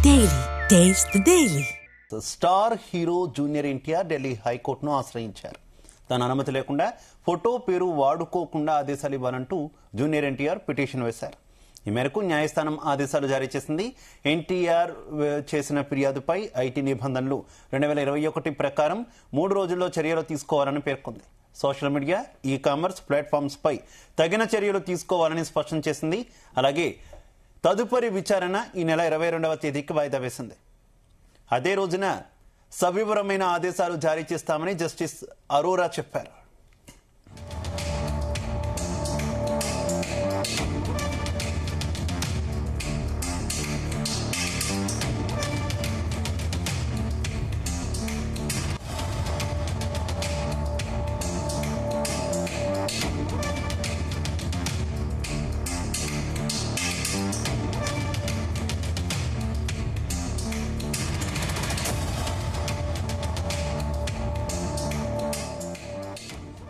Daily. Taste the Daily. Star hero junior NTR Delhi హైకోర్టును ఆశ్రయించారు. తన అనుమతి లేకుండా ఫోటో పేరు వాడుకోకుండా ఆదేశాలు ఇవ్వాలంటూ జూనియర్ ఎన్టీఆర్ పిటిషన్ వేశారు. ఈ మేరకు న్యాయస్థానం ఆదేశాలు జారీ చేసింది. ఎన్టీఆర్ చేసిన ఫిర్యాదుపై ఐటీ నిబంధనలు 2021 ప్రకారం 3 రోజుల్లో చర్యలు తీసుకోవాలని పేర్కొంది. Social media, e commerce platforms పై తగిన చర్యలు తీసుకోవాలని స్పష్టం చేసింది. అలాగే తదుపరి విచారణ ఈ నెల 22వ తేదీకి వాయిదా వేసింది. అదే రోజున సవివరమైన ఆదేశాలు జారీ చేస్తామని జస్టిస్ అరోరా చెప్పారు.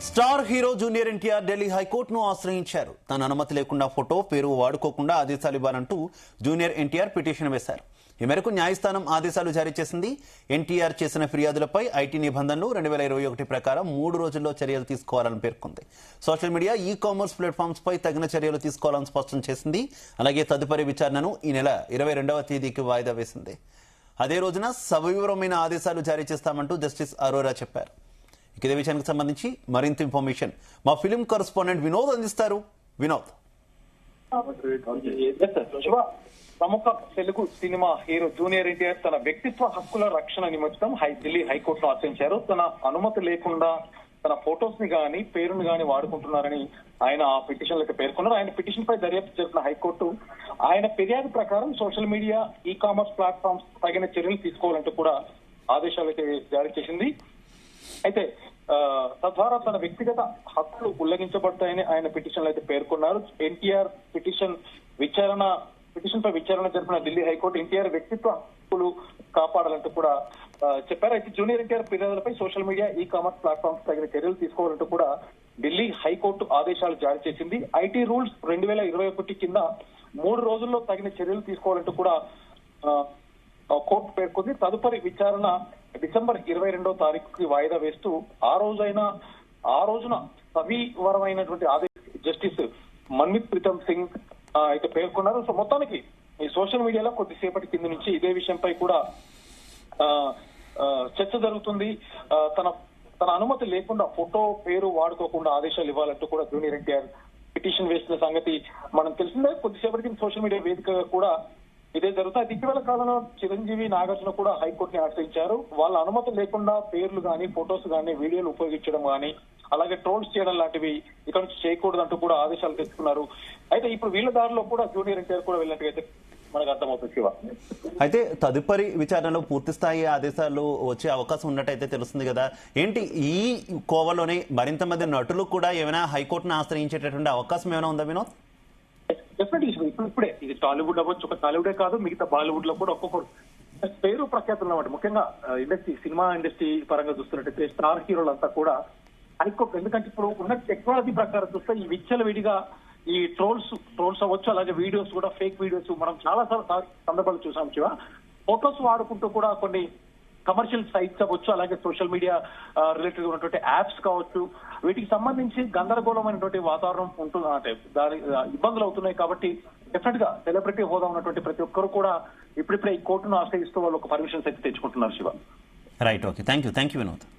Star hero junior NTR Delhi హైకోర్టును ఆశ్రయించారు. తన అనుమతి లేకుండా ఫోటో పేరు వాడుకోకుండా ఆదేశాలు ఇవ్వాలంటూ జూనియర్ ఎన్టీఆర్ పిటిషన్ వేశారు. ఈ మేరకు న్యాయస్థానం ఆదేశాలు జారీ చేసింది. ఎన్టీఆర్ చేసిన ఫిర్యాదులపై ఐటీ నిబంధనలు 2021 ప్రకారం 3 రోజుల్లో చర్యలు తీసుకోవాలని పేర్కొంది. Social media, e commerce platforms పై తగిన చర్యలు తీసుకోవాలని స్పష్టం చేసింది. అలాగే తదుపరి విచారణను ఈ నెల 22వ తేదీకి వాయిదా వేసింది. అదే రోజున సవివరమైన ఆదేశాలు జారీ చేస్తామంటూ జస్టిస్ అరోరా చెప్పారు. ఇదే విషయానికి సంబంధించి మరింత ఇన్ఫర్మేషన్ మా ఫిలిం కరెస్పాండెంట్ వినోద్ అందిస్తారు. వినోద్. ప్రముఖ Telugu cinema hero junior NTR తన వ్యక్తిత్వ హక్కుల రక్షణ నిమిత్తం ఢిల్లీ హైకోర్టును ఆశ్రయించారు. తన అనుమతి లేకుండా తన ఫొటోస్ ని గాని పేరుని గాని వాడుకుంటున్నారని ఆయన ఆ పిటిషన్ లో పేర్కొన్నారు. ఆయన పిటిషన్ పై దర్యాప్తు జరిపిన హైకోర్టు ఆయన ఫిర్యాదు ప్రకారం social media, e commerce platforms తగిన చర్యలు తీసుకోవాలంటూ కూడా ఆదేశాలు అయితే జారీ చేసింది. అయితే తద్వారా తన వ్యక్తిగత హక్కులు ఉల్లంఘించబడతాయని ఆయన పిటిషన్ లో అయితే పేర్కొన్నారు. ఎన్టీఆర్ పిటిషన్ పై విచారణ జరిపిన ఢిల్లీ హైకోర్టు ఎన్టీఆర్ వ్యక్తిత్వ హక్కులు కాపాడాలంటూ కూడా చెప్పారు. అయితే జూనియర్ ఎన్టీఆర్ ఫిర్యాదులపై social media, e commerce platforms తగిన చర్యలు తీసుకోవాలంటూ కూడా ఢిల్లీ హైకోర్టు ఆదేశాలు జారీ చేసింది. ఐటీ రూల్స్ 2021 కింద 3 రోజుల్లో తగిన చర్యలు తీసుకోవాలంటూ కూడా కోర్టు పేర్కొంది. తదుపరి విచారణ డిసెంబర్ 22వ తారీఖుకి వాయిదా వేస్తూ ఆ రోజున సవివరమైనటువంటి జస్టిస్ మన్మిత్ ప్రీతం సింగ్ అయితే పేర్కొన్నారు. సో మొత్తానికి ఈ సోషల్ మీడియాలో కొద్దిసేపటి కింద నుంచి ఇదే విషయంపై కూడా చర్చ జరుగుతుంది. తన అనుమతి లేకుండా ఫోటో పేరు వాడుకోకుండా ఆదేశాలు ఇవ్వాలంటూ కూడా జూనియర్ ఎన్టీఆర్ పిటిషన్ వేసిన సంగతి మనం తెలిసిందే. కొద్దిసేపటి కింద సోషల్ మీడియా వేదికగా కూడా ఇదే జరుగుతుంది. ఇటీవల కాలంలో చిరంజీవి, నాగార్జున కూడా హైకోర్టుని ఆశ్రయించారు. వాళ్ళ అనుమతి లేకుండా పేర్లు గానీ, ఫొటోస్ గానీ, వీడియోలు ఉపయోగించడం గానీ, అలాగే ట్రోల్స్ చేయడం లాంటివి ఇక్కడ నుంచి చేయకూడదంటూ కూడా ఆదేశాలు తెచ్చుకున్నారు. అయితే ఇప్పుడు వీళ్ళ దారిలో కూడా జూనియర్ ఎన్టీఆర్ కూడా వెళ్ళినట్టుగా మనకు అర్థమవుతుంది. శివ, అయితే తదుపరి విచారణలో పూర్తి స్థాయి ఆదేశాలు వచ్చే అవకాశం ఉన్నట్టయితే తెలుస్తుంది కదా. ఏంటి ఈ కోవలోనే మరింత మంది నటులు కూడా ఏమైనా హైకోర్టును ఆశ్రయించేటటువంటి అవకాశం ఏమైనా ఉందా వినోద్? డెఫినెట్లీ ఇప్పుడే ఇది టాలీవుడ్ అవ్వచ్చు, ఒక టాలీవుడే కాదు మిగతా బాలీవుడ్ లో కూడా ఒక్కొక్కరు పేరు ప్రఖ్యాతులు అన్నమాట. ముఖ్యంగా సినిమా ఇండస్ట్రీ పరంగా చూస్తున్నట్టయితే స్టార్ హీరోలంతా కూడా హైకోర్టు, ఎందుకంటే ఇప్పుడు ఉన్న టెక్నాలజీ ప్రకారం చూస్తే ఈ విచ్చలవిడిగా ఈ ట్రోల్స్ అవ్వచ్చు, అలాగే వీడియోస్ కూడా, ఫేక్ వీడియోస్ మనం చాలా సందర్భాలు చూసాం. శివ, ఫొటోస్ వాడుకుంటూ కూడా కొన్ని కమర్షియల్ సైట్స్ అవ్వచ్చు, అలాగే సోషల్ మీడియా రిలేటెడ్ ఉన్నటువంటి యాప్స్ కావచ్చు, వీటికి సంబంధించి గందరగోళమైనటువంటి వాతావరణం ఉంటుంది. అంటే దాని ఇబ్బందులు అవుతున్నాయి. కాబట్టి డెఫినెట్ గా సెలబ్రిటీ హోదా ఉన్నటువంటి ప్రతి ఒక్కరు కూడా ఇప్పుడిప్పుడే ఈ కోర్టును ఆశ్రయిస్తూ వాళ్ళు ఒక పర్మిషన్స్ అయితే తెచ్చుకుంటున్నారు. Shiva, right, okay, thank you Vinod.